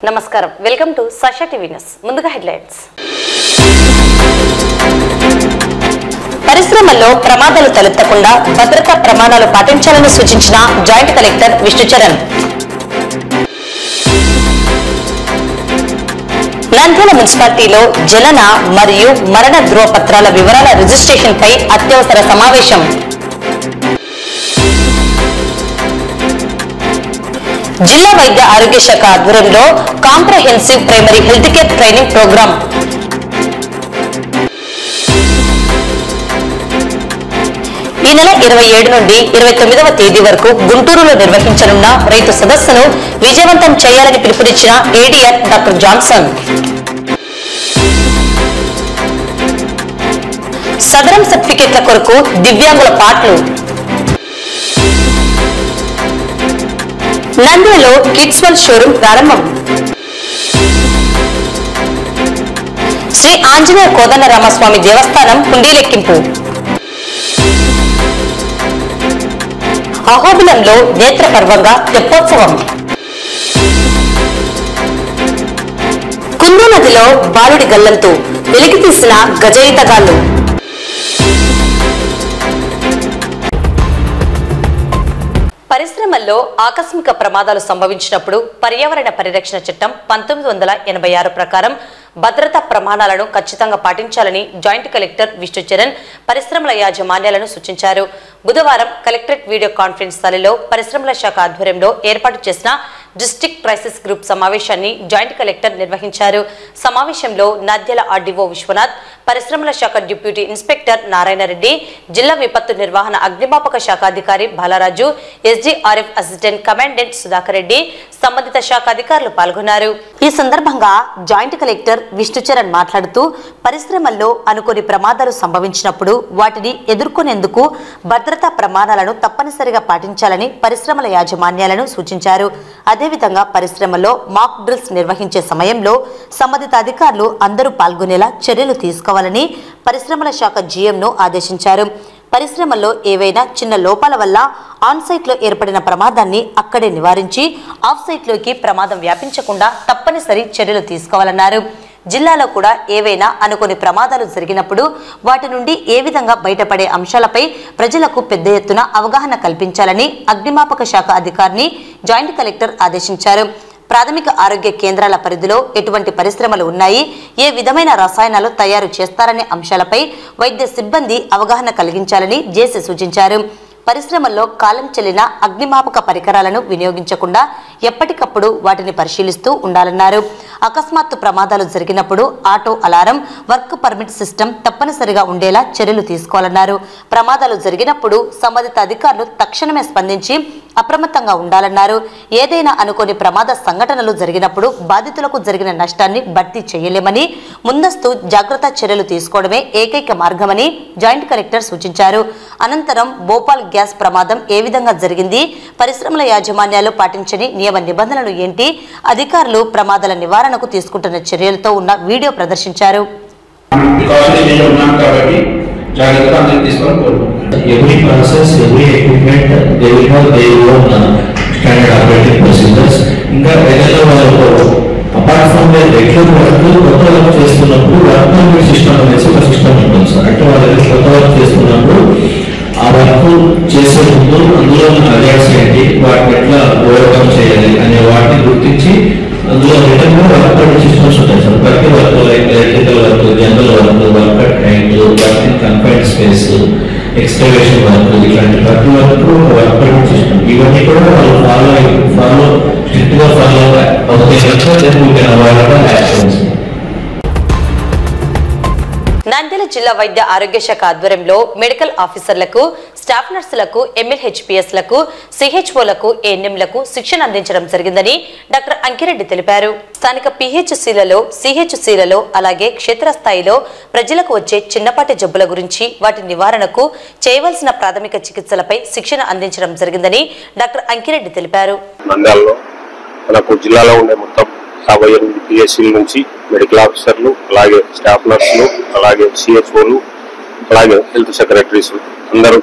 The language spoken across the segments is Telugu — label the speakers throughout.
Speaker 1: నమస్కారం, welcome to Sasha TV news. ముందుగా హెడ్లైన్స్. పరిశ్రమల్లో ప్రమాదాలు తలెత్తకుండా భద్రతా ప్రమాణాలు పాటించాలని సూచించిన జాయింట్ కలెక్టర్ విష్ణుచరణ్. నంద్యాల మున్సిపాలిటీలో జనన మరియు మరణ ధ్రువపత్రాల వివరాల రిజిస్ట్రేషన్ పై అత్యవసర సమావేశం. జిల్లా వైద్య ఆరోగ్య శాఖ ఆధ్వర్యంలో comprehensive primary health care training programme. ఈ నెల 27 నుండి 29వ తేదీ వరకు గుంటూరులో నిర్వహించనున్న రైతు సదస్సును విజయవంతం చేయాలని పిలుపునిచ్చిన ఏడీఆర్ డాక్టర్ జాన్సన్. సదరం సర్టిఫికెట్ల కొరకు దివ్యాంగుల పాటలు. నంద్యాలలో కిడ్స్ వరల్డ్ షోరూం ప్రారంభం. శ్రీ ఆంజనేయ కోదండరామస్వామి దేవస్థానం కుండీలెక్కింపు. అహోబిలంలో నేత్రపర్వంగా తెప్పోత్సవం. కుందు నదిలో బాలుడి గల్లంతు వెలికితీసిన గజయితగాళ్లు. పరిశ్రమల్లో ఆకస్మిక ప్రమాదాలు సంభవించినప్పుడు పర్యావరణ పరిరక్షణ చట్టం 1986 ప్రకారం భద్రతా ప్రమాణాలను ఖచ్చితంగా పాటించాలని జాయింట్ కలెక్టర్ విష్ణుచరణ్ పరిశ్రమల యాజమాన్యాలను సూచించారు. బుధవారం కలెక్టరేట్ వీడియో కాన్ఫరెన్స్ స్థలిలో పరిశ్రమల శాఖ ఆధ్వర్యంలో ఏర్పాటు చేసిన డిస్ట్రిక్ట్ క్రైసిస్ గ్రూప్ సమావేశాన్ని జాయింట్ కలెక్టర్ నిర్వహించారు. సమావేశంలో నంద్యాల ఆర్డీఓ విశ్వనాథ్, పరిశ్రమల శాఖ డిప్యూటీ ఇన్స్పెక్టర్ నారాయణరెడ్డి, జిల్లా విపత్తు నిర్వహణ అగ్నిమాపక శాఖ అధికారి Balaraju, SDRF assistant commandant Sudhakar Reddy, సంబంధిత శాఖ అధికారులు పాల్గొన్నారు. ఈ సందర్భంగా జాయింట్ కలెక్టర్ విష్ణుచరణ్ మాట్లాడుతూ పరిశ్రమల్లో అనుకోని ప్రమాదాలు సంభవించినప్పుడు వాటిని ఎదుర్కొనేందుకు భద్రతా ప్రమాణాలను తప్పనిసరిగా పాటించాలని పరిశ్రమల యాజమాన్యాలను సూచించారు. అదేవిధంగా పరిశ్రమల్లో మాక్ డ్రిల్స్ నిర్వహించే సమయంలో సంబంధిత అధికారులు అందరూ పాల్గొనేలా చర్యలు తీసుకోవాలని పరిశ్రమల శాఖ జీఎంను ఆదేశించారు. పరిశ్రమల్లో ఏవైనా చిన్న లోపాల వల్ల ఆన్ సైట్లో ఏర్పడిన ప్రమాదాన్ని అక్కడే నివారించి ఆఫ్ సైట్లోకి ప్రమాదం వ్యాపించకుండా తప్పనిసరి చర్యలు తీసుకోవాలన్నారు. జిల్లాలో కూడా ఏవైనా అనుకోని ప్రమాదాలు జరిగినప్పుడు వాటి నుండి ఏ విధంగా బయటపడే అంశాలపై ప్రజలకు పెద్ద ఎత్తున అవగాహన కల్పించాలని అగ్నిమాపక శాఖ అధికారిని జాయింట్ కలెక్టర్ ఆదేశించారు. ప్రాథమిక ఆరోగ్య కేంద్రాల పరిధిలో ఎటువంటి పరిశ్రమలు ఉన్నాయి, ఏ విధమైన రసాయనాలు తయారు చేస్తారనే అంశాలపై వైద్య సిబ్బంది అవగాహన కలిగించాలని జేసీ సూచించారు. పరిశ్రమల్లో కాలం చెల్లిన అగ్నిమాపక పరికరాలను వినియోగించకుండా ఎప్పటికప్పుడు వాటిని పరిశీలిస్తూ ఉండాలన్నారు. అకస్మాత్తు ప్రమాదాలు జరిగినప్పుడు auto alarm, work permit system తప్పనిసరిగా ఉండేలా చర్యలు తీసుకోవాలన్నారు. ప్రమాదాలు జరిగినప్పుడు సంబంధిత అధికారులు తక్షణమే స్పందించి అప్రమత్తంగా ఉండాలన్నారు. ఏదైనా అనుకోని ప్రమాద సంఘటనలు జరిగినప్పుడు బాధితులకు జరిగిన నష్టాన్ని భర్తీ చేయలేమని, ముందస్తు జాగ్రత్త చర్యలు తీసుకోవడమే ఏకైక మార్గమని జాయింట్ కలెక్టర్ సూచించారు. అనంతరం భోపాల్ గ్యాస్ ప్రమాదం ఏ విధంగా జరిగింది, పరిశ్రమల యాజమాన్యాలు పాటించని నియమ నిబంధనలు ఏంటి, అధికారులు ప్రమాదాల నివారణకు తీసుకుంటున్న చర్యలతో ఉన్న వీడియో ప్రదర్శించారు.
Speaker 2: Every process, every equipment, they will have their own standard operating procedures. ఇంకా ఏదైనా వాళ్ళకు apart from the regular work కొత్త వర్క్ చేస్తున్నప్పుడు వర్క్ పర్మిట్ సిస్టమ్ అనేసి ఒక సిస్టమ్ ఉంటుంది సార్. అంటే వాళ్ళకి కొత్త వర్క్ చేస్తున్నప్పుడు ఆ వర్క్ చేసే ముందు అందులో ఉన్న అలర్ట్స్ ఏంటి, వాటిని ఎట్లా ఓవర్కమ్ చేయాలి అనే వాటిని గుర్తించి అందులో రిటర్న్ వర్క్ పర్మిట్ సిస్టమ్స్ ఉంటాయి సార్. ప్రతి work like electrical work, general work, work at height, work in confined space, excavation work, ఇట్లాంటి ప్రతి వర్క్ వర్క్ పర్మిట్ సిస్టమ్ ఇవన్నీ కూడా వాళ్ళు స్ట్రిక్ట్ గా ఫాలో అవుతాయి.
Speaker 1: నంద్యాల జిల్లా వైద్య ఆరోగ్య శాఖ ఆధ్వర్యంలో మెడికల్ ఆఫీసర్లకు, స్టాఫ్ నర్సులకు, ఎంఎల్హెచ్పిఎస్లకు, సిహెచ్ఓలకు, ఏఎన్ఎంలకు శిక్షణ అందించడం జరిగిందని డాక్టర్ అంకిరెడ్డి తెలిపారు. స్థానిక పిహెచ్సిలలో, సిహెచ్సిలలో అలాగే క్షేత్రస్థాయిలో ప్రజలకు వచ్చే చిన్నపాటి జబ్బుల గురించి, వాటి నివారణకు చేయవలసిన ప్రాథమిక చికిత్సలపై శిక్షణ అందించడం జరిగిందని డాక్టర్ అంకిరెడ్డి తెలిపారు.
Speaker 3: జిల్లాలో ఉండే మొత్తం 58 పిహెచ్సిల నుంచి మెడికల్ ఆఫీసర్లు, అలాగే స్టాఫ్ నర్సులు, అలాగే సిహెచ్ఓలు, అలాగే హెల్త్ సెక్రటరీస్ అందరూ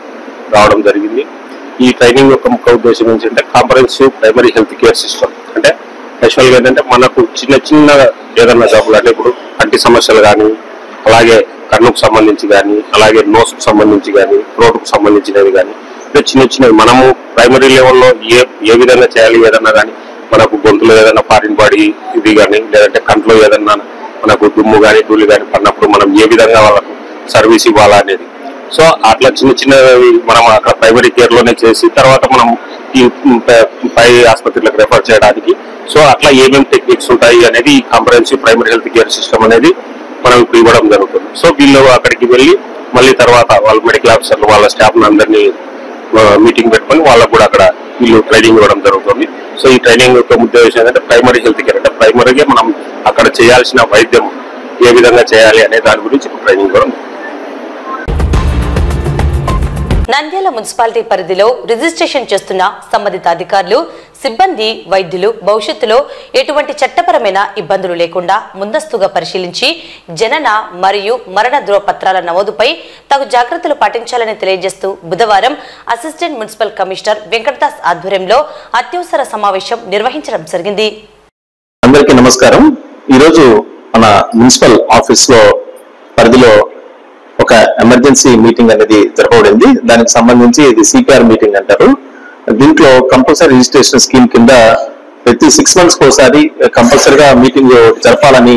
Speaker 3: రావడం జరిగింది. ఈ ట్రైనింగ్ యొక్క ముఖ్య ఉద్దేశం ఏంటంటే comprehensive primary health care system, అంటే స్పెషల్గా ఏంటంటే మనకు చిన్న చిన్న ఏదన్నా జబ్బులు అంటే ఇప్పుడు కంటి సమస్యలు కానీ, అలాగే కన్నుకు సంబంధించి కానీ, అలాగే నోసుకు సంబంధించి కానీ, థ్రోట్కు సంబంధించినవి కానీ, చిన్న చిన్నవి మనము ప్రైమరీ లెవెల్లో ఏ విధంగా చేయాలి ఏదన్నా కానీ, మనకు గొంతులో ఏదైనా ఫారిన్ బాడీ ఇది కానీ, లేదంటే కంట్లో ఏదన్నా మనకు దుమ్ము కానీ ధూళి కానీ పడినప్పుడు మనం ఏ విధంగా వాళ్ళకు సర్వీస్ ఇవ్వాలా అనేది. సో అట్లా చిన్న చిన్నవి మనం అక్కడ ప్రైమరీ కేర్ లోనే చేసి తర్వాత మనం ఈ పై ఆసుపత్రులకు రెఫర్ చేయడానికి. సో అట్లా ఏమేమి టెక్నిక్స్ ఉంటాయి అనేది ఈ comprehensive primary health care system అనేది మనం ఇప్పుడు ఇవ్వడం జరుగుతుంది. సో వీళ్ళు అక్కడికి వెళ్ళి మళ్ళీ తర్వాత వాళ్ళ మెడికల్ ఆఫీసర్లు వాళ్ళ స్టాఫ్ అందరినీ మీటింగ్ పెట్టుకొని వాళ్ళకు కూడా అక్కడ వీళ్ళు ట్రైనింగ్ ఇవ్వడం జరుగుతుంది. సో ఈ ట్రైనింగ్ యొక్క ఉద్దేశం ఏంటంటే ప్రైమరీ హెల్త్ కేర్ అంటే ప్రైమరీగా మనం అక్కడ చేయాల్సిన వైద్యం ఏ విధంగా చేయాలి అనే దాని గురించి ట్రైనింగ్ ఇవ్వడం.
Speaker 1: నంద్యాల మున్సిపాలిటీ పరిధిలో రిజిస్ట్రేషన్ చేస్తున్న సంబంధిత అధికారులు, సిబ్బంది, వైద్యులు భవిష్యత్తులో ఎటువంటి చట్టపరమైన ఇబ్బందులు లేకుండా ముందస్తుగా పరిశీలించి జనన మరియు మరణ ధృవపత్రాల నమోదుపై తగు జాగ్రత్తలు పాటించాలని తెలియజేస్తూ బుధవారం అసిస్టెంట్ మున్సిపల్ కమిషనర్ వెంకటదాస్ ఆధ్వర్యంలో అత్యవసర సమావేశం నిర్వహించడం జరిగింది.
Speaker 4: అందరికీ నమస్కారం. ఈరోజు మన మున్సిపల్ ఆఫీస్ లో పరిధిలో ఒక ఎమర్జెన్సీ మీటింగ్ అనేది జరపబడింది. దానికి సంబంధించి ఇది సిపిఆర్ మీటింగ్ అంటారు. దీంట్లో కంపల్సరీ రిజిస్ట్రేషన్ స్కీమ్ కింద ప్రతి 6 months ఒకసారి కంపల్సరీగా మీటింగ్ జరపాలని,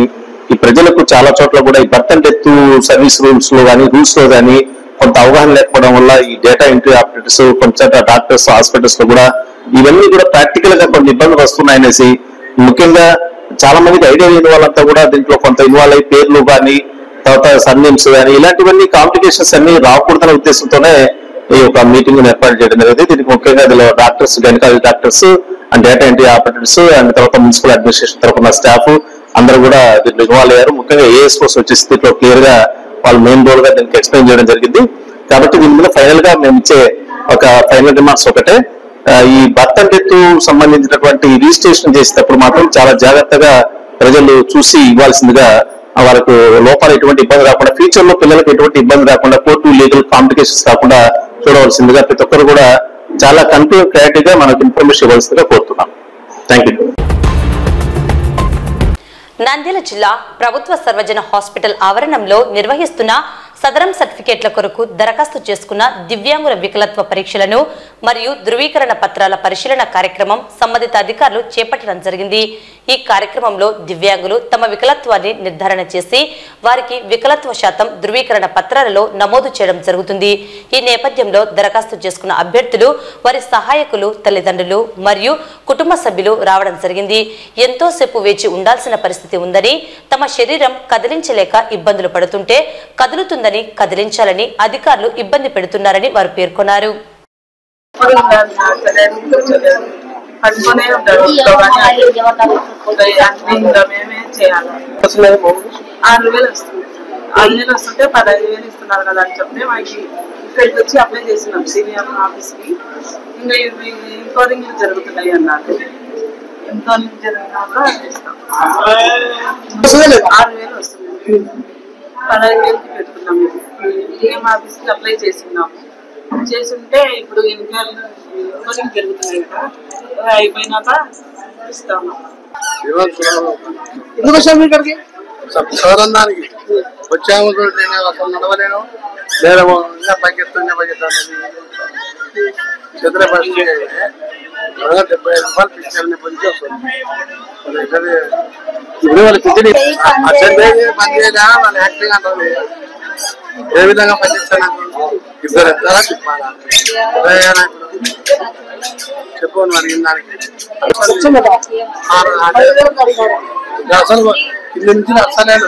Speaker 4: ఈ ప్రజలకు చాలా చోట్ల కూడా ఈ birth and death service rules లో కానీ రూల్స్ లో కానీ కొంత అవగాహన లేకపోవడం వల్ల ఈ డేటా ఎంట్రీ ఆపరేటర్స్, కొంచెం డాక్టర్స్, హాస్పిటల్స్ లో కూడా ఇవన్నీ కూడా ప్రాక్టికల్ గా కొన్ని ఇబ్బందులు వస్తున్నాయనేసి, ముఖ్యంగా చాలా మందికి ఐడియా లేని వాళ్ళంతా కూడా దీంట్లో కొంత ఇన్వాల్వ్ అయ్యి పేర్లు కానీ తర్వాత సర్నేమ్స్ కానీ ఇలాంటివన్నీ కాంప్లికేషన్స్ అన్ని రాకూడదనే ఉద్దేశంతోనే ఈ యొక్క మీటింగ్ ఏర్పాటు చేయడం జరిగింది. దీనికి ముఖ్యంగా ఇందులో doctors, gynaecology doctors and data entry operators and తర్వాత మున్సిపల్ అడ్మినిస్ట్రేషన్ తరఫున స్టాఫ్ అందరూ కూడా దీంట్లో ఇన్వాల్వ్ అయ్యారు. ముఖ్యంగా ఏఎస్ఓస్ వచ్చేసి దీంట్లో క్లియర్ గా వాళ్ళు మెయిన్ రోల్ గా దీనికి ఎక్స్ప్లెయిన్ చేయడం జరిగింది. కాబట్టి దీని మీద ఫైనల్ గా మేము ఇచ్చే ఒక ఫైనల్ రిమార్క్స్ ఒకటే, ఈ బర్త్ అండ్ డెత్ సంబంధించినటువంటి రిజిస్ట్రేషన్ చేసేటప్పుడు మాత్రం చాలా జాగ్రత్తగా ప్రజలు చూసి ఇవ్వాల్సిందిగా, వాళ్ళకు లోపల ఎటువంటి ఇబ్బంది రాకుండా, ఫ్యూచర్ లో పిల్లలకు ఎటువంటి ఇబ్బంది రాకుండా, కోర్టు లీగల్ కాంప్లికేషన్స్ కాకుండా చూడవలసిందిగా ప్రతి ఒక్కరు కూడా చాలా క్లారిటీగా మనకు ఇన్ఫర్మేషన్ ఇవ్వాల్సిందిగా కోరుతున్నాం. Thank you.
Speaker 1: నంద్యాల జిల్లా ప్రభుత్వ సర్వజన హాస్పిటల్ ఆవరణంలో నిర్వహిస్తున్న సదరం సర్టిఫికేట్ల కొరకు దరఖాస్తు చేసుకున్న దివ్యాంగుల వికలత్వ పరీక్షలను మరియు ధృవీకరణ పత్రాల పరిశీలన కార్యక్రమం సంబంధిత అధికారులు చేపట్టడం జరిగింది. ఈ కార్యక్రమంలో దివ్యాంగులు తమ వికలత్వాన్ని నిర్ధారణ చేసి వారికి వికలత్వ శాతం ధృవీకరణ పత్రాలలో నమోదు చేయడం జరుగుతుంది. ఈ నేపథ్యంలో దరఖాస్తు చేసుకున్న అభ్యర్థులు, వారి సహాయకులు, తల్లిదండ్రులు మరియు కుటుంబ సభ్యులు రావడం జరిగింది. ఎంతోసేపు వేచి ఉండాల్సిన పరిస్థితి ఉందని, తమ శరీరం కదిలించలేక ఇబ్బందులు పడుతుంటే కదులుతుందని, కదిలించాలని అధికారులు ఇబ్బంది పెడుతున్నారని వారు పేర్కొన్నారు.
Speaker 5: వస్తుంటే 15,000 ఇస్తున్నారు కదా అని చెప్తే మాకు ఇక్కడికి వచ్చి అప్లై చేసినాం సీనియర్ ఆఫీస్ కి. ఇంకా ఇంకోరింగ్ జరుగుతున్నాయి అన్నారు. ఇంకోరింగ్ జరిగినాక ఇస్తాం. 6,000 వస్తుంది. 15,000కి పెట్టుకున్నాం. డిఎం ఆఫీస్ కి అప్లై చేసినాము. చేస్తుంటే ఇప్పుడు ఇంకోరింగ్ జరుగుతున్నాయి కదా, అయిపోయినాక ఇస్తాము.
Speaker 6: ఎందుకు వచ్చాము ఇక్కడికి? సౌరందానికి వచ్చాము. నేను అసలు నడవలేను, నేను ఇంకా పైకెత్తున్నా చంద్రపరిచి 75 రూపాయలు పిక్చర్ని పొంచి వస్తుంది. ఇప్పుడు వాళ్ళు పిచ్చిని పని చేయగా వాళ్ళు యాక్టింగ్ అంటారు. ఏ విధంగా పనిచేస్తాను ఇద్దరు ఎత్తారా చెప్పాలా చెప్పు మరి దానికి అసలు కింద నుంచి అసలేదు.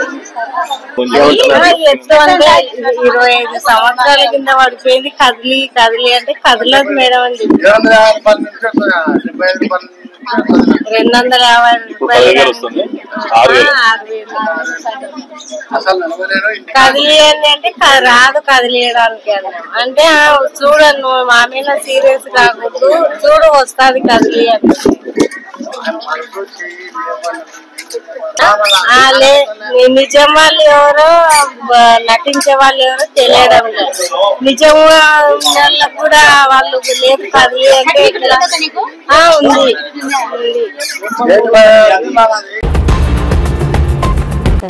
Speaker 7: 25 సంవత్సరాల కింద పడిపోయింది. కదిలి అంటే కదలదు మేడం అండి. 250 రూపాయలు కదిలియండి అంటే రాదు కదిలియడానికి అంటే చూడండి మా మీద సీరియస్ కాకూడదు, చూడు వస్తుంది కదిలియండి. నిజం వాళ్ళు ఎవరో నటించే వాళ్ళు ఎవరో తెలియడం లేదు. నిజం వాళ్ళకు కూడా వాళ్ళు లేదు కదిలి అంటే ఉంది.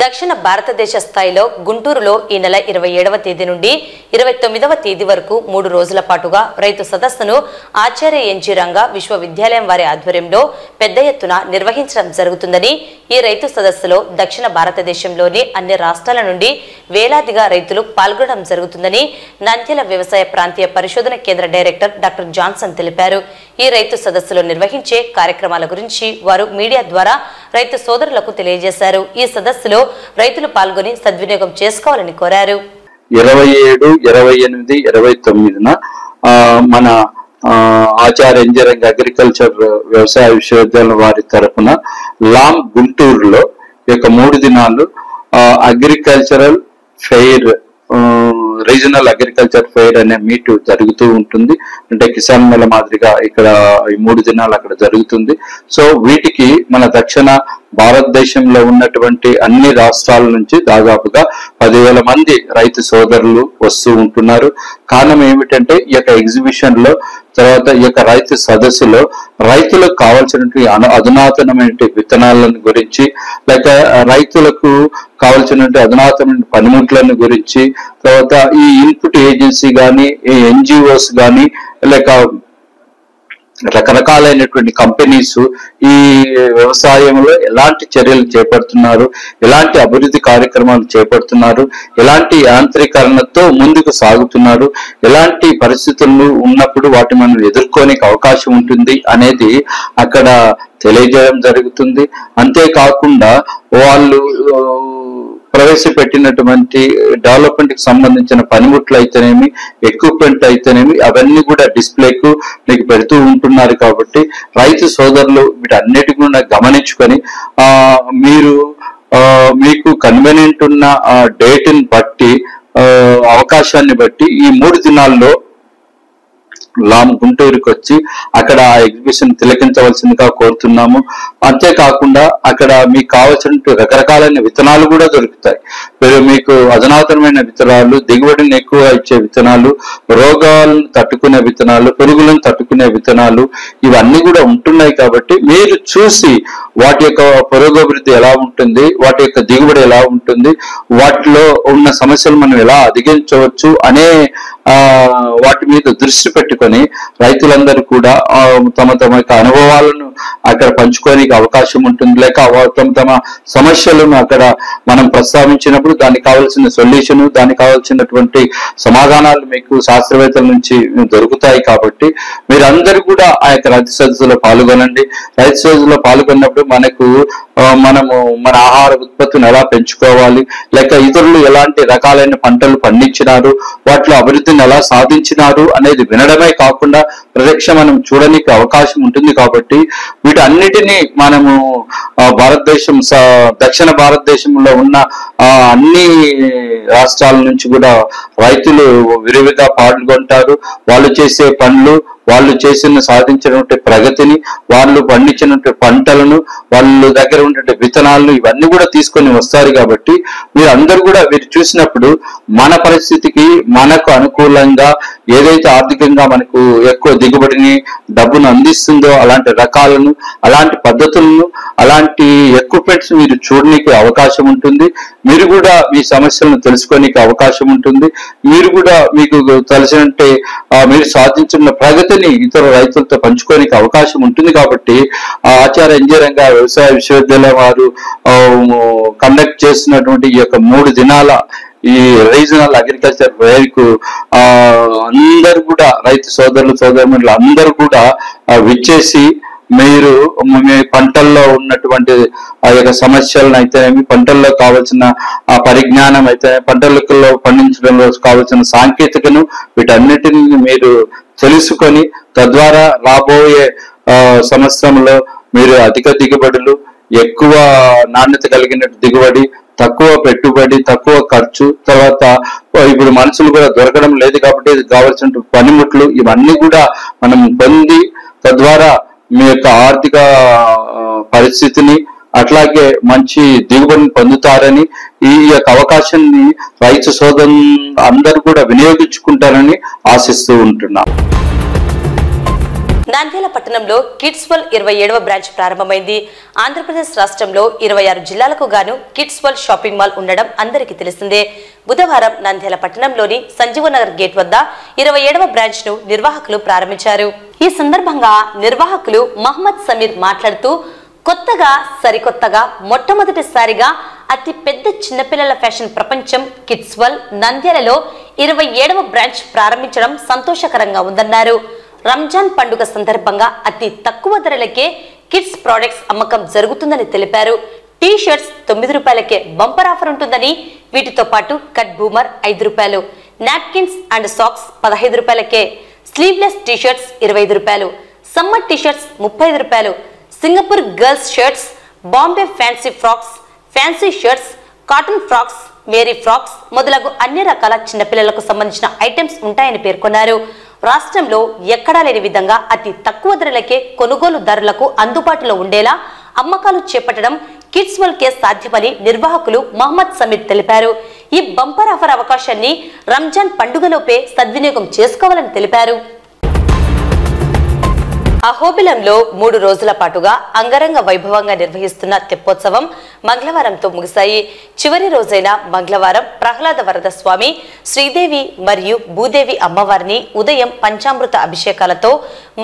Speaker 1: దక్షిణ భారతదేశ స్థాయిలో గుంటూరులో ఈ నెల 27వ తేదీ నుండి 29వ తేదీ వరకు 3 రోజుల పాటుగా రైతు సదస్సును ఆచార్య ఎన్జీ రంగా విశ్వవిద్యాలయం వారి ఆధ్వర్యంలో పెద్ద ఎత్తున నిర్వహించడం జరుగుతుందని, ఈ రైతు సదస్సులో దక్షిణ భారతదేశంలోని అన్ని రాష్ట్రాల నుండి వేలాదిగా రైతులు పాల్గొనడం జరుగుతుందని నంద్యాల వ్యవసాయ ప్రాంతీయ పరిశోధన కేంద్ర డైరెక్టర్ డాక్టర్ జాన్సన్ తెలిపారు. ఈ రైతు సదస్సులో నిర్వహించే కార్యక్రమాల గురించి వారు మీడియా ద్వారా రైతు సోదరులకు తెలియజేశారు. ఈ సదస్సులో రైతులు పాల్గొని సద్వినియోగం చేసుకోవాలని కోరారు.
Speaker 8: 27, 28, 29న మన ఆచార్య ఎన్జీ రంగా అగ్రికల్చర్ వ్యవసాయ విశ్వవిద్యాలయం వారి తరఫున లామ్ గుంటూరులో ఈ యొక్క 3 దినాలు agricultural fair, regional agriculture fair అనే మీట్ జరుగుతూ ఉంటుంది. అంటే కిసాన్ మేళ మాదిరిగా ఇక్కడ ఈ 3 దినాలు అక్కడ జరుగుతుంది. సో వీటికి మన దక్షిణ భారతదేశంలో ఉన్నటువంటి అన్ని రాష్ట్రాల నుంచి దాదాపుగా 10,000 మంది రైతు సోదరులు వస్తూ ఉంటున్నారు. కారణం ఏమిటంటే ఈ యొక్క ఎగ్జిబిషన్ లో, తర్వాత ఈ యొక్క రైతు సదస్సులో రైతులకు కావాల్సినటువంటి అధునాతనమైన విత్తనాలను గురించి, లేక రైతులకు కావాల్సినటువంటి అధునాతనమైన పనిముట్లను గురించి, తర్వాత ఈ ఇన్పుట్ ఏజెన్సీ కానీ, ఈ ఎన్జిఓస్ కానీ, లేక రకరకాలైనటువంటి కంపెనీస్ ఈ వ్యవసాయంలో ఎలాంటి చర్యలు చేపడుతున్నారు, ఎలాంటి అభివృద్ధి కార్యక్రమాలు చేపడుతున్నారు, ఎలాంటి యాంత్రీకరణతో ముందుకు సాగుతున్నారు, ఎలాంటి పరిస్థితులు ఉన్నప్పుడు వాటిని మనం ఎదుర్కోనికి అవకాశం ఉంటుంది అనేది అక్కడ తెలియజేయడం జరుగుతుంది. అంతేకాకుండా వాళ్ళు ప్రవేశపెట్టినటువంటి డెవలప్మెంట్ కి సంబంధించిన పనిముట్లు అయితేనేమి, ఎక్విప్మెంట్ అయితేనేమి, అవన్నీ కూడా డిస్ప్లేకు మీకు పెడుతూ ఉంటున్నారు. కాబట్టి రైతు సోదరులు వీటన్నిటి కూడా గమనించుకొని మీకు కన్వీనియంట్ ఉన్న డేట్ని బట్టి, అవకాశాన్ని బట్టి ఈ 3 దినాల్లో లామ్ గుంటూరుకి వచ్చి అక్కడ ఆ ఎగ్జిబిషన్ తిలకించవలసిందిగా కోరుతున్నాము. అంతేకాకుండా అక్కడ మీకు కావాల్సిన రకరకాలైన విత్తనాలు కూడా దొరుకుతాయి. మీకు అధునాతనమైన విత్తనాలు, దిగుబడిని ఎక్కువ ఇచ్చే విత్తనాలు, రోగాలను తట్టుకునే విత్తనాలు, పురుగులను తట్టుకునే విత్తనాలు, ఇవన్నీ కూడా ఉంటున్నాయి. కాబట్టి మీరు చూసి వాటి యొక్క పురోగభివృద్ధి ఎలా ఉంటుంది, వాటి యొక్క దిగుబడి ఎలా ఉంటుంది, వాటిలో ఉన్న సమస్యలు మనం ఎలా అధిగమించవచ్చు అనే వాటి మీద దృష్టి పెట్టుకొని రైతులందరూ కూడా తమ యొక్క అనుభవాలను అక్కడ పంచుకోనికి అవకాశం ఉంటుంది. లేక తమ సమస్యలను అక్కడ మనం ప్రస్తావించినప్పుడు దానికి కావాల్సిన సొల్యూషన్, దానికి కావాల్సినటువంటి సమాధానాలు మీకు శాస్త్రవేత్తల నుంచి దొరుకుతాయి. కాబట్టి మీరందరూ కూడా ఆ యొక్క రైతు సదస్సులో పాల్గొనండి. రైతు సదస్సులో పాల్గొన్నప్పుడు మనము మన ఆహార ఉత్పత్తిని ఎలా పెంచుకోవాలి, లేక ఇతరులు ఎలాంటి రకాలైన పంటలు పండించినారు, వాటిలో అభివృద్ధిని ఎలా సాధించినారు అనేది వినడమే కాకుండా ప్రత్యక్ష మనం చూడడానికి అవకాశం ఉంటుంది. కాబట్టి వీటన్నిటినీ మనము భారతదేశం, దక్షిణ భారతదేశంలో ఉన్న అన్ని రాష్ట్రాల నుంచి కూడా రైతులు విరివిగా పాల్గొంటారు. వాళ్ళు చేసే పనులు, వాళ్ళు సాధించినటువంటి ప్రగతిని, వాళ్ళు పండించినటువంటి పంటలను, వాళ్ళ దగ్గర ఉన్నటువంటి విత్తనాలను, ఇవన్నీ కూడా తీసుకొని వస్తారు. కాబట్టి మీరందరూ కూడా వీరు చూసినప్పుడు మన పరిస్థితికి మనకు అనుకూలంగా ఏదైతే ఆర్థికంగా మనకు ఎక్కువ దిగుబడిని, డబ్బును అందిస్తుందో అలాంటి రకాలను, అలాంటి పద్ధతులను, అలాంటి ఎక్విప్మెంట్స్ మీరు చూడడానికి అవకాశం ఉంటుంది. మీరు కూడా మీ సమస్యలను తెలుసుకోనికి అవకాశం ఉంటుంది. మీరు కూడా మీకు తెలిసినట్టే మీరు సాధించిన ప్రగతిని ఇతర రైతులతో పంచుకోనికి అవకాశం ఉంటుంది. కాబట్టి ఆచార్య ఎన్జీ రంగా వ్యవసాయ విశ్వవిద్యాలయం వారు కండక్ట్ చేస్తున్నటువంటి ఈ యొక్క 3 దినాల ఈ రీజనల్ అగ్రికల్చర్ ఫెయిర్ కు అందరూ కూడా రైతు సోదరులు అందరూ కూడా విచ్చేసి మీరు మీ పంటల్లో ఉన్నటువంటి ఆ యొక్క సమస్యలను అయితేనేమి, పంటల్లో కావాల్సిన ఆ పరిజ్ఞానం అయితే, పంటలలో పండించడంలో కావాల్సిన సాంకేతికను, వీటన్నిటిని మీరు తెలుసుకొని తద్వారా రాబోయే సంవత్సరంలో మీరు అధిక దిగుబడులు, ఎక్కువ నాణ్యత కలిగిన దిగుబడి, తక్కువ పెట్టుబడి, తక్కువ ఖర్చు, తర్వాత ఇప్పుడు మనుషులు కూడా దొరకడం లేదు కాబట్టి కావాల్సిన పనిముట్లు, ఇవన్నీ కూడా మనం పొంది తద్వారా మీ యొక్క ఆర్థిక పరిస్థితిని, అట్లాగే మంచి దిగుబడిని పొందుతారని, ఈ యొక్క అవకాశాన్ని రైతు సోదరులు అందరూ కూడా వినియోగించుకుంటారని ఆశిస్తూ ఉంటున్నాం.
Speaker 1: నంద్యాల పట్టణంలో కిడ్స్ వరల్డ్ 27వ బ్రాంచ్ ప్రారంభమైంది. ఆంధ్రప్రదేశ్ రాష్ట్రంలో 26 జిల్లాలకు గాను కిడ్స్ వరల్డ్ షాపింగ్ మాల్ ఉండడం అందరికీ తెలిసిందే. బుధవారం నంద్యాల పట్టణంలోని సంజీవనగర్ గేట్ వద్ద 27వ బ్రాంచ్ ను నిర్వాహకులు ప్రారంభించారు. ఈ సందర్భంగా నిర్వాహకులు మహమ్మద్ సమీర్ మాట్లాడుతూ, కొత్తగా సరికొత్తగా మొట్టమొదటిసారిగా అతి పెద్ద చిన్నపిల్లల ఫ్యాషన్ ప్రపంచం కిడ్స్ వరల్డ్ నంద్యాలలో 27వ బ్రాంచ్ ప్రారంభించడం సంతోషకరంగా ఉందన్నారు. రంజాన్ పండుగ సందర్భంగా అతి తక్కువ ధరలకే కిడ్స్ ప్రొడక్ట్స్ అమ్మకం జరుగుతుందని తెలిపారు. టీ షర్ట్స్ 9 రూపాయలకే బంపర్ ఆఫర్ ఉంటుందని, వీటితో పాటు కట్ బూమర్ 5 రూపాయలు, నాప్కిన్స్ అండ్ సాక్స్ 15 రూపాయలకే, స్లీవ్లెస్ టీ షర్ట్స్ 25 రూపాయలు, సమ్మర్ టీ షర్ట్స్ 35 రూపాయలు, Singapore girls shirts, Bombay fancy frocks, fancy shirts, cotton frocks, Mary frocks మొదలగు అన్ని రకాల చిన్నపిల్లలకు సంబంధించిన ఐటమ్స్ ఉంటాయని పేర్కొన్నారు. రాష్ట్రంలో ఎక్కడా లేని విధంగా అతి తక్కువ ధరలకే కొనుగోలుదారులకు అందుబాటులో ఉండేలా అమ్మకాలు చేపట్టడం కిడ్స్ వరల్డ్ కే సాధ్యమని నిర్వాహకులు మహమ్మద్ సమీర్ తెలిపారు. ఈ బంపర్ ఆఫర్ అవకాశాన్ని రంజాన్ పండుగలోపే సద్వినియోగం చేసుకోవాలని తెలిపారు. అహోబిలంలో 3 రోజుల పాటుగా అంగరంగ వైభవంగా నిర్వహిస్తున్న తెప్పోత్సవం మంగళవారంతో ముగిశాయి. చివరి రోజైన మంగళవారం ప్రహ్లాద వరద స్వామి, శ్రీదేవి మరియు భూదేవి అమ్మవారిని ఉదయం పంచామృత అభిషేకాలతో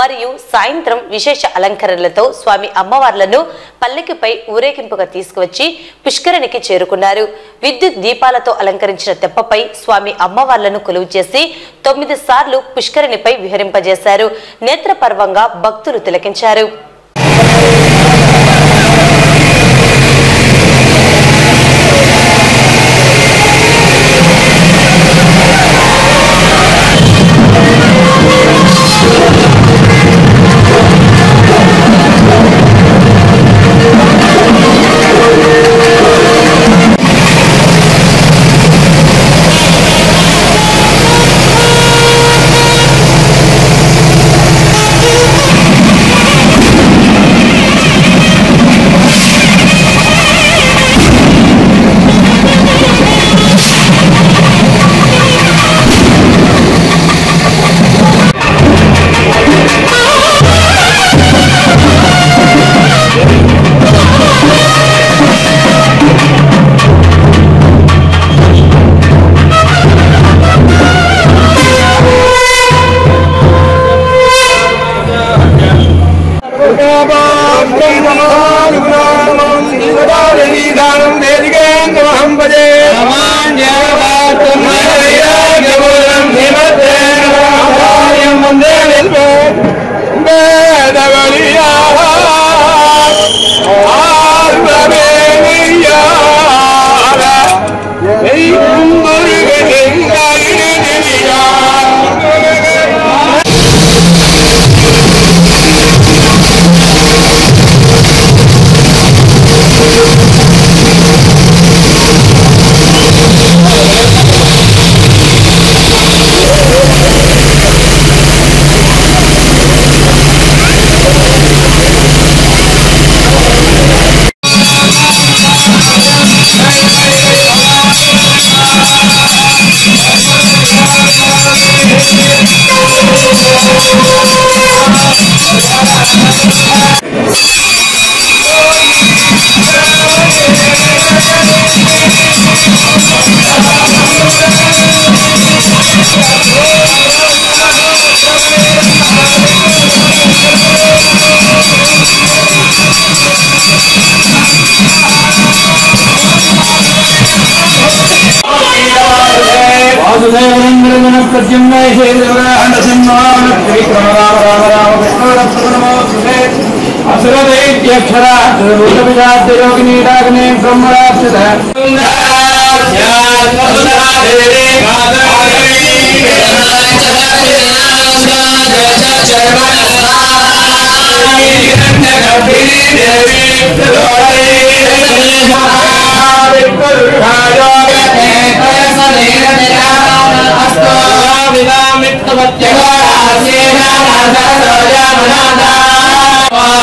Speaker 1: మరియు సాయంత్రం విశేష అలంకరణలతో స్వామి అమ్మవార్లను పల్లకిపై ఊరేగింపుగా తీసుకువచ్చి పుష్కరిణికి చేరుకున్నారు. విద్యుత్ దీపాలతో అలంకరించిన తెప్పపై స్వామి అమ్మవార్లను కొలువు చేసి 9 సార్లు పుష్కరిణిపై విహరింపజేశారు. నేత్రపర్వంగా భక్తులు తిలకించారు.
Speaker 9: Namo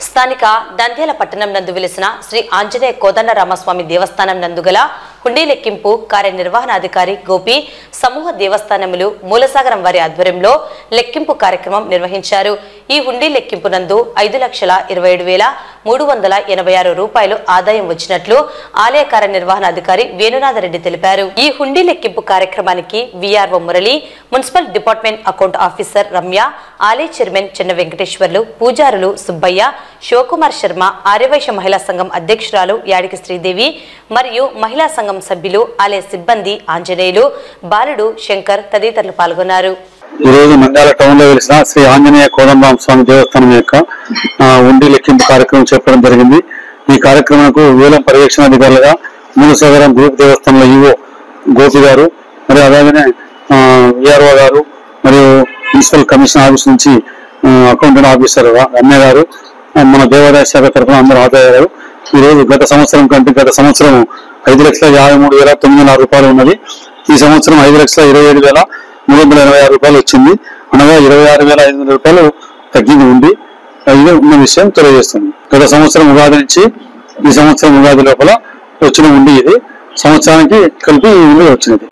Speaker 1: స్థానిక దంద్యాల పట్టణం నందు వెలిసిన శ్రీ ఆంజనేయ కోదండరామస్వామి దేవస్థానం నందుగల హుండీ లెక్కింపు కార్యనిర్వహణాధికారి గోపి సమూహ దేవస్థానములు మూలసాగరం వారి ఆధ్వర్యంలో లెక్కింపు కార్యక్రమం నిర్వహించారు. ఈ హుండీ లెక్కింపు నందు 5,27,386 రూపాయలు ఆదాయం వచ్చినట్లు ఆలయ కార్యనిర్వహణాధికారి వేణునాథరెడ్డి తెలిపారు. ఈ హుండీ లెక్కింపు కార్యక్రమానికి VRO Murali, municipal department account officer Ramya, ఆలయ చైర్మన్ చిన్న వెంకటేశ్వర్లు, పూజారులు సుబ్బయ్య, శివకుమార్ శర్మ, ఆర్యవైశ్య మహిళా సంఘం అధ్యక్షురాలు యాడికి శ్రీదేవి మరియు మహిళా సంఘం సభ్యులు, ఆలయ సిబ్బంది, ఆంజనేయులు, బాలుడు, శంకర్ తదితరులు పాల్గొన్నారు.
Speaker 8: ఈ రోజు నంద్యాల టౌన్ లో వెలిసిన శ్రీ ఆంజనేయ కోదండరామ స్వామి దేవస్థానం యొక్క ఉండి లెక్కింపు కార్యక్రమం చెప్పడం జరిగింది. ఈ కార్యక్రమానికి వేలం పర్యవేక్షణాధికారులుగా మూలసాగరం గ్రూప్ దేవస్థానంలో ఈవో గోపి గారు, మరియు అలాగనే విఆర్ఓ గారు, మరియు మున్సిపల్ కమిషన్ ఆఫీస్ నుంచి అకౌంటెంట్ ఆఫీసర్ రమ్య గారు, మన దేవాదాయ శాఖ తరఫున అందరూ హాజరయ్యారు. ఈ రోజు గత సంవత్సరం కంటే గత సంవత్సరం 5,53,906 రూపాయలు ఉన్నది. ఈ సంవత్సరం 5,27,386 రూపాయలు వచ్చింది. అనగా 26,500 రూపాయలు తగ్గింది ఉంది. ఇదే ఉన్న విషయం తెలియజేస్తుంది. గత సంవత్సరం ఉగాది నుంచి ఈ సంవత్సరం ఉగాది లోపల వచ్చిన ఉండి ఇది సంవత్సరానికి కలిపి ఈ ఉండి వచ్చినది.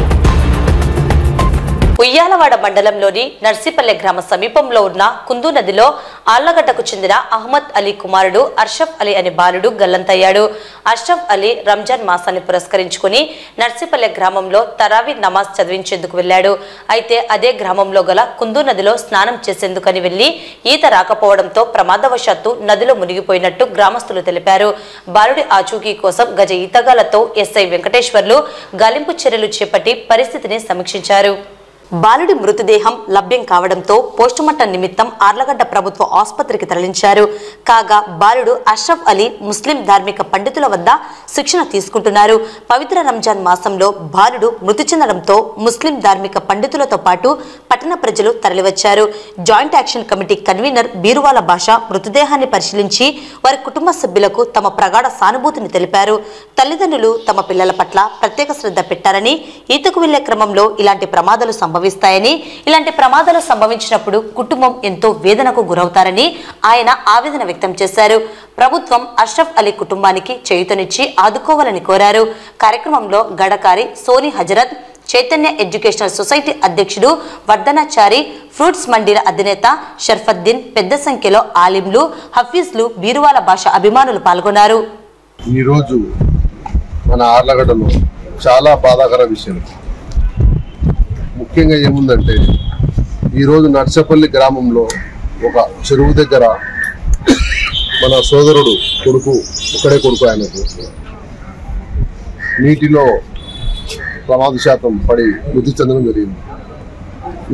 Speaker 1: ఉయ్యాలవాడ మండలంలోని నర్సీపల్లె గ్రామ సమీపంలో ఉన్న కుందు నదిలో ఆళ్లగడ్డకు చెందిన అహ్మద్ అలీ కుమారుడు అర్షఫ్ అలీ అనే బాలుడు గల్లంతయ్యాడు. అర్షఫ్ అలీ రంజాన్ మాసాన్ని పురస్కరించుకుని నర్సీపల్లె గ్రామంలో తరావీ నమాజ్ చదివించేందుకు వెళ్లాడు. అయితే అదే గ్రామంలో గల కుందు నదిలో స్నానం చేసేందుకని వెళ్లి ఈత రాకపోవడంతో ప్రమాదవశాత్తు నదిలో మునిగిపోయినట్టు గ్రామస్తులు తెలిపారు. బాలుడి ఆచూకీ కోసం గజ ఈతగాలతో ఎస్ఐ వెంకటేశ్వర్లు గాలింపు చర్యలు చేపట్టి పరిస్థితిని సమీక్షించారు. బాలుడి మృతదేహం లభ్యం కావడంతో పోస్టుమార్టం నిమిత్తం ఆర్లగడ్డ ప్రభుత్వ ఆసుపత్రికి తరలించారు. కాగా బాలుడు అష్రఫ్ అలీ ముస్లిం ధార్మిక పండితుల వద్ద శిక్షణ తీసుకుంటున్నారు. పవిత్ర రంజాన్ మాసంలో బాలుడు మృతి చెందడంతో ముస్లిం ధార్మిక పండితులతో పాటు పట్టణ ప్రజలు తరలివచ్చారు. జాయింట్ యాక్షన్ కమిటీ కన్వీనర్ బీరువాల భాష మృతదేహాన్ని పరిశీలించి వారి కుటుంబ సభ్యులకు తమ ప్రగాఢ సానుభూతిని తెలిపారు. తల్లిదండ్రులు తమ పిల్లల పట్ల ప్రత్యేక శ్రద్ధ పెట్టారని, ఈతకు వెళ్లే క్రమంలో ఇలాంటి ప్రమాదాలు సంభవిస్తాయని, ఇలాంటి ప్రమాదాలు సంభవించినప్పుడు కుటుంబం ఎంతో వేదనకు గురవుతారని ఆయన ఆవేదన వ్యక్తం చేశారు. ప్రభుత్వం అష్రఫ్ అలీ కుటుంబానికి చేయూతనిచ్చి ఆదుకోవాలని కోరారు. కార్యక్రమంలో గడకారి సోని హజరత్, చైతన్య ఎడ్యుకేషనల్ సొసైటీ అధ్యక్షుడు వర్ధనాచారి, ఫ్రూట్స్ మండీల అధినేత షర్ఫద్దీన్, పెద్ద సంఖ్యలో ఆలింలు, హఫీజ్లు, బీరువాల భాష అభిమానులు పాల్గొన్నారు.
Speaker 6: ఈరోజు మన ఆర్లగడ్డలో చాలా బాధాకర విషయం. ముఖ్యంగా ఏముందంటే ఈరోజు నర్సపల్లి గ్రామంలో ఒక చెరువు దగ్గర మన సోదరుడు కొడుకు, ఒకడే కొడుకు ఆయనకు, నీటిలో ప్రమాదశాతం పడి మృతి చెందడం జరిగింది.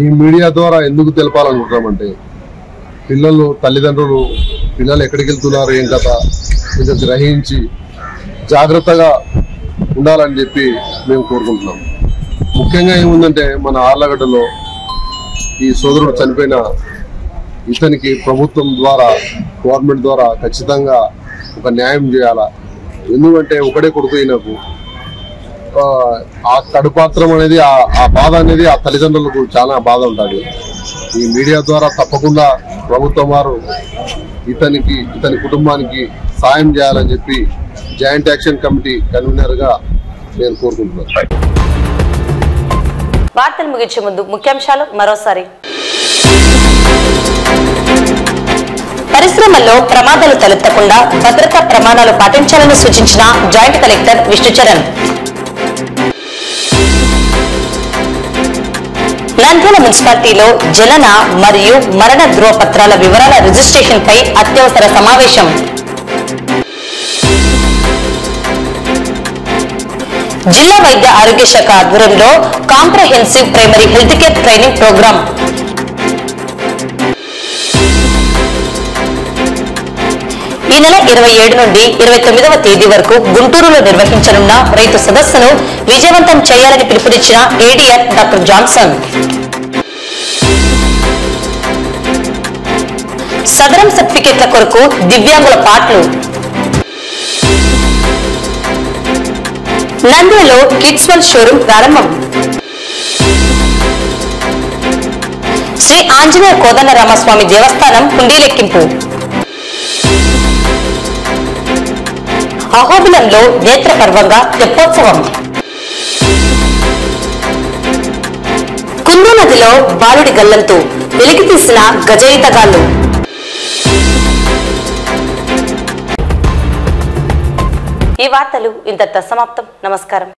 Speaker 6: ఈ మీడియా ద్వారా ఎందుకు తెలపాలనుకుంటున్నామంటే పిల్లలు, తల్లిదండ్రులు పిల్లలు ఎక్కడికి వెళ్తున్నారు, ఏం కథ కొంచెం గ్రహించి జాగ్రత్తగా ఉండాలని చెప్పి మేము కోరుకుంటున్నాం. ముఖ్యంగా ఏముందంటే మన ఆర్లగడ్డలో ఈ సోదరుడు చనిపోయిన ఇతనికి ప్రభుత్వం ద్వారా, గవర్నమెంట్ ద్వారా ఖచ్చితంగా ఒక న్యాయం చేయాలా. ఎందుకంటే ఒకడే కొడుకు ఈయనకు ఆ కడుపాత్రం అనేది, ఆ బాధ అనేది ఆ తల్లిదండ్రులకు చాలా బాధ ఉంటుంది. ఈ మీడియా ద్వారా తప్పకుండా ప్రభుత్వం వారు ఇతని కుటుంబానికి సాయం చేయాలని చెప్పి జాయింట్ యాక్షన్ కమిటీ కన్వీనర్ గా నేను కోరుకుంటున్నాను.
Speaker 1: వార్తలు ముగించే ముందు ముఖ్యాంశాలు మరోసారి. పరిశ్రమల్లో ప్రమాదాలు తలెత్తకుండా భద్రతా ప్రమాణాలు పాటించాలని సూచించిన జాయింట్ కలెక్టర్ విష్ణుచరణ్. నంద్యాల మున్సిపాలిటీలో జనన మరియు మరణ ధ్రువపత్రాల వివరాల రిజిస్ట్రేషన్ పై అత్యవసర సమావేశం. జిల్లా వైద్య ఆరోగ్య శాఖ ఆధ్వర్యంలో comprehensive primary health care training programme. ఈ నెల 27 నుండి 29వ తేదీ వరకు గుంటూరులో నిర్వహించనున్న రైతు సదస్సును విజయవంతం చేయాలని పిలుపునిచ్చిన ఏడీఆర్ డాక్టర్ జాన్సన్. సదరం సర్టిఫికెట్ల కొరకు దివ్యాంగుల పాటలు. నంద్యాలలో కిడ్స్ వరల్డ్ షోరూం ప్రారంభం. శ్రీ ఆంజనేయ కోదండరామస్వామి దేవస్థానం హుండీలెక్కింపు. అహోబిలంలో నేత్రపర్వంగా తెప్పోత్సవం. కుందు నదిలో బాలుడి గల్లంతు వెలికి తీసిన గజయితగాళ్లు. ఈ వార్తలు ఇంతటితో సమాప్తం. నమస్కారం.